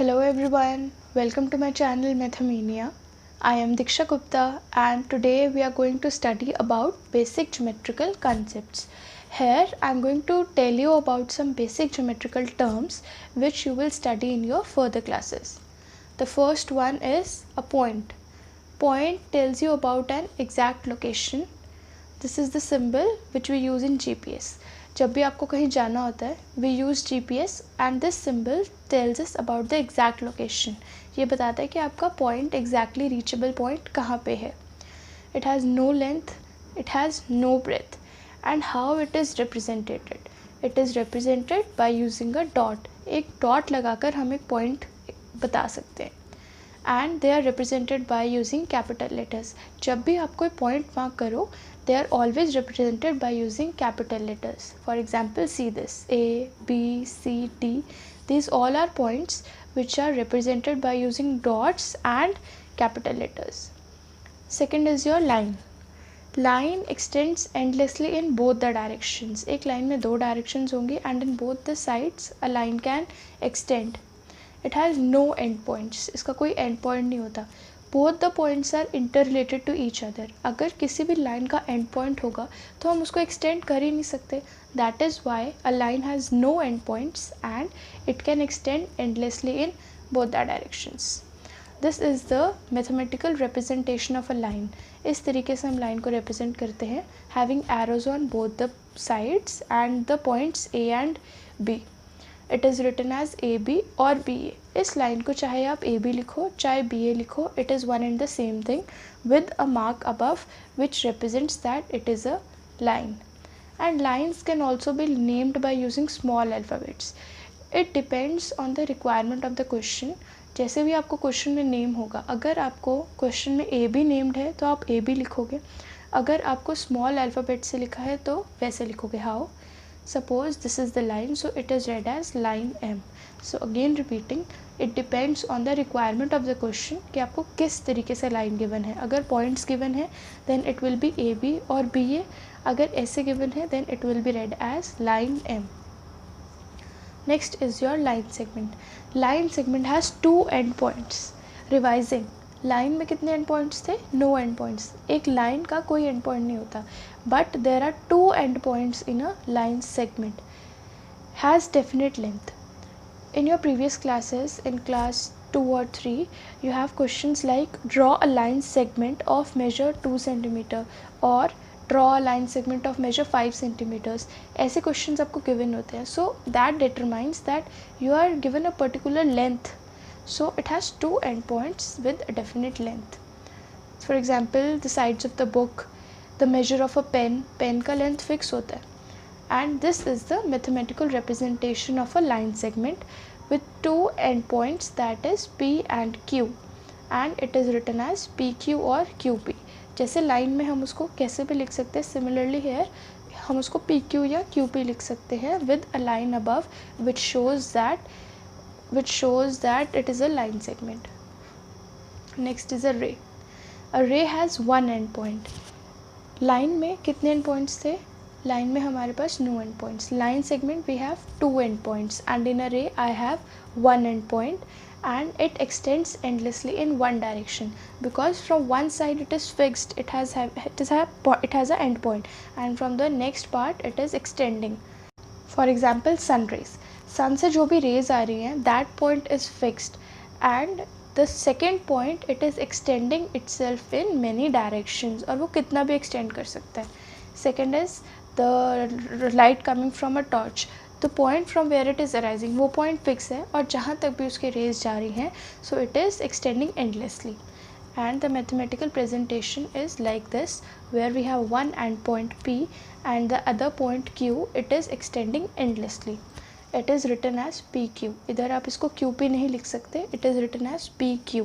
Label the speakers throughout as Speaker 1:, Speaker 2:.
Speaker 1: Hello everyone, welcome to my channel Mathemania. I am Diksha Gupta and today we are going to study about basic geometrical concepts. Here I am going to tell you about some basic geometrical terms which you will study in your further classes. The first one is a point. Point tells you about an exact location. This is the symbol which we use in GPS. जब भी आपको कहीं जाना होता है we use GPS and this symbol tells us about the exact location. ये बताता है कि आपका पॉइंट एग्जैक्टली रीचेबल पॉइंट कहाँ पे है. It has no length, it has no breadth. And how it is represented? It is represented by using a dot. एक dot लगाकर हम एक पॉइंट बता सकते हैं. And they are represented by using capital letters. जब भी आप कोई पॉइंट मार्क करो they are always represented by using capital letters. For example, see this A, B, C, D. These all are points which are represented by using dots and capital letters. Second is your line. Line extends endlessly in both the directions. एक line में दो directions होंगी and in both the sides a line can extend. It has no end points. इसका कोई end point नहीं होता. Both the points are interrelated to each other. अगर किसी भी लाइन का एंड पॉइंट होगा तो हम उसको एक्सटेंड कर ही नहीं सकते. That is why a line has no end points and it can extend endlessly in both the directions. This is the mathematical representation of a line. इस तरीके से हम लाइन को रिप्रेजेंट करते हैं having arrows on both the sides and the points A and B. It is written as A B और B A. इस line को चाहे आप ए बी लिखो चाहे बी ए लिखो, it is one and the same thing with a mark above which represents that it is a line. And lines can also be named by using small alphabets. It depends on the requirement of the question. जैसे भी आपको question में name होगा, अगर आपको question में A be named है तो आप ए बी लिखोगे. अगर आपको स्मॉल अल्फ़ाबेट से लिखा है तो वैसे लिखोगे. How? Suppose this is the line, so it is read as line M. So again repeating, it depends on the requirement of the question कि आपको किस तरीके से line given है. अगर points given है then it will be AB और BA. अगर ऐसे given है then it will be read as line M. Next is your line segment. Line segment has two end points. Revising. Line में कितने end points थे? No end points. एक line का कोई एंड पॉइंट नहीं होता. But there are two end points in a line segment. Has definite length. In your previous classes in class 2 or 3 you have questions like draw a line segment of measure 2 centimeter or draw a line segment of measure 5 centimeters. ऐसे questions आपको given होते हैं. So that determines that you are given a particular length. So it has two endpoints with a definite length. For example, the sides of the book, the measure of a pen. Pen का length fix होता है. And this is the mathematical representation of a line segment with two endpoints, that is P and Q. And it is written as PQ or QP. जैसे line में हम उसको कैसे भी लिख सकते हैं, similarly here हम उसको PQ या QP लिख सकते हैं with a line above which shows that it is a line segment. Next is a ray. A ray has one end point. Line में कितने end points थे? Line में हमारे पास no end points. Line segment we have two end points and in a ray I have one end point and it extends endlessly in one direction because from one side it is fixed. It has a end point and from the next part it is extending. For example, sun rays. सन से जो भी raise आ रही हैं that point is fixed and the second point it is extending itself in many directions. और वो कितना भी एक्सटेंड कर सकता है. Second is the light coming from a torch. The point from where it is arising वो point fix है और जहाँ तक भी उसके रेज जा रही हैं so it is extending endlessly. And the mathematical presentation is like this, where we have one end point P and the other point Q. It is extending endlessly. It is written as PQ. इधर आप इसको QP नहीं लिख सकते. It is written as PQ.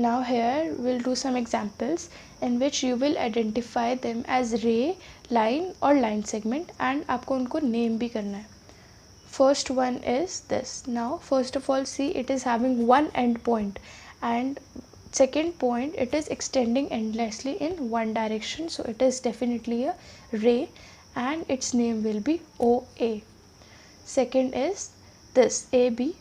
Speaker 1: Now here we'll do some examples in which you will identify them as ray, line or line segment and आपको उनको name भी करना है. First one is this. Now first of all see, it is having one end point and second point it is extending endlessly in one direction, so it is definitely a ray and its name will be OA. Second is this AB.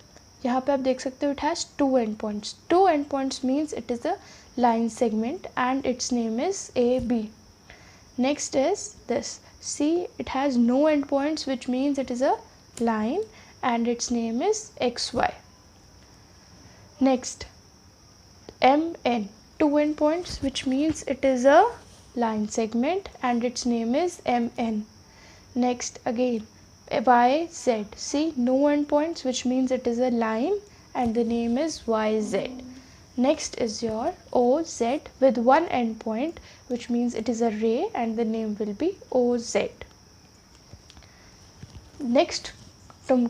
Speaker 1: यहाँ पे आप देख सकते हो, it has 2 and points. 2 and points means it is a line segment and its name is AB. Next is this. See, it has no endpoints, which means it is a line and its name is XY. Next, MN. 2 endpoints, which means it is a line segment and its name is MN. Next, again, YZ. See, no endpoints, which means it is a line and the name is YZ. Next is your OZ with 1 endpoint, which means it is a ray and the name will be OZ. Next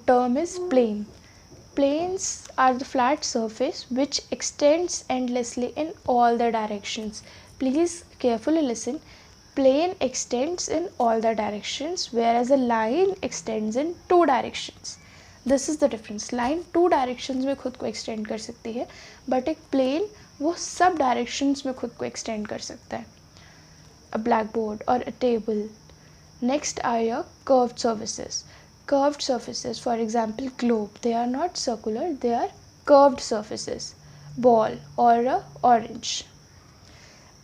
Speaker 1: term is plane. Planes are the flat surface which extends endlessly in all the directions. Please carefully listen. Plane extends in all the directions, whereas a line extends in 2 directions. This is the difference. Line 2 directions में खुद को extend कर सकती है, but एक plane वो सब directions में खुद को एक्सटेंड कर सकता है. अ ब्लैक बोर्ड और a table. Next are your curved surfaces. Curved surfaces, for example globe, they are not circular, they are curved surfaces. Ball or a orange.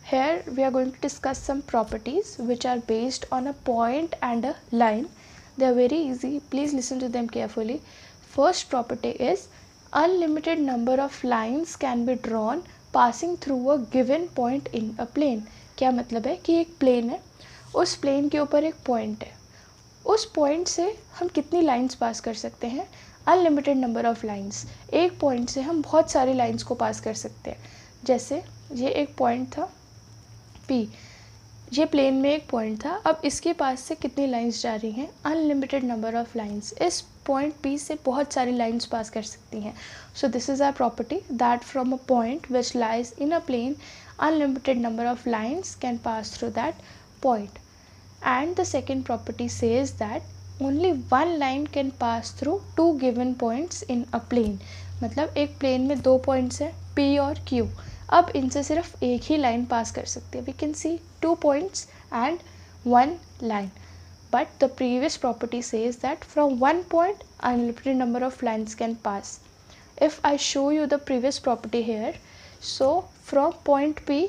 Speaker 1: Here we are going to discuss some properties which are based on a point and a line. They are very easy, please listen to them carefully. First property is unlimited number of lines can be drawn passing through a given point in a plane. क्या मतलब है कि एक plane है, उस plane के ऊपर एक पॉइंट है, उस पॉइंट से हम कितनी लाइंस पास कर सकते हैं? Unlimited number of lines. एक पॉइंट से हम बहुत सारी लाइंस को पास कर सकते हैं. जैसे ये एक पॉइंट था P, ये प्लेन में एक पॉइंट था, अब इसके पास से कितनी लाइंस जा रही हैं? Unlimited number of lines. इस पॉइंट P से बहुत सारी लाइंस पास कर सकती हैं. So this is our property that from a point which lies in a plane unlimited number of lines can pass through that point. And the second property says that only one line can pass through 2 given points in a plane. मतलब एक plane में 2 points हैं P और Q. अब इनसे सिर्फ एक ही line पास कर सकते हैं. We can see 2 points and 1 line. But the previous property says that from 1 point unlimited number of lines can pass. If I show you the previous property here, so from point P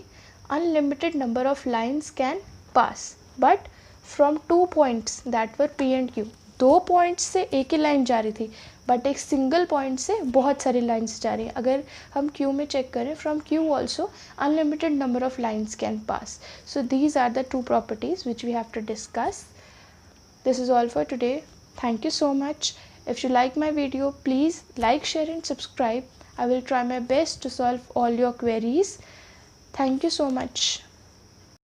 Speaker 1: unlimited number of lines can pass. But from 2 points that were P and Q. 2 points से एक ही line जा रही थी, but एक single point से बहुत सारी lines जा रही हैं. अगर हम Q में चेक करें, from Q also unlimited number of lines can pass. So these are the 2 properties which we have to discuss. This is all for today. Thank you so much. If you like my video, please like, share and subscribe. I will try my best to solve all your queries. Thank you so much.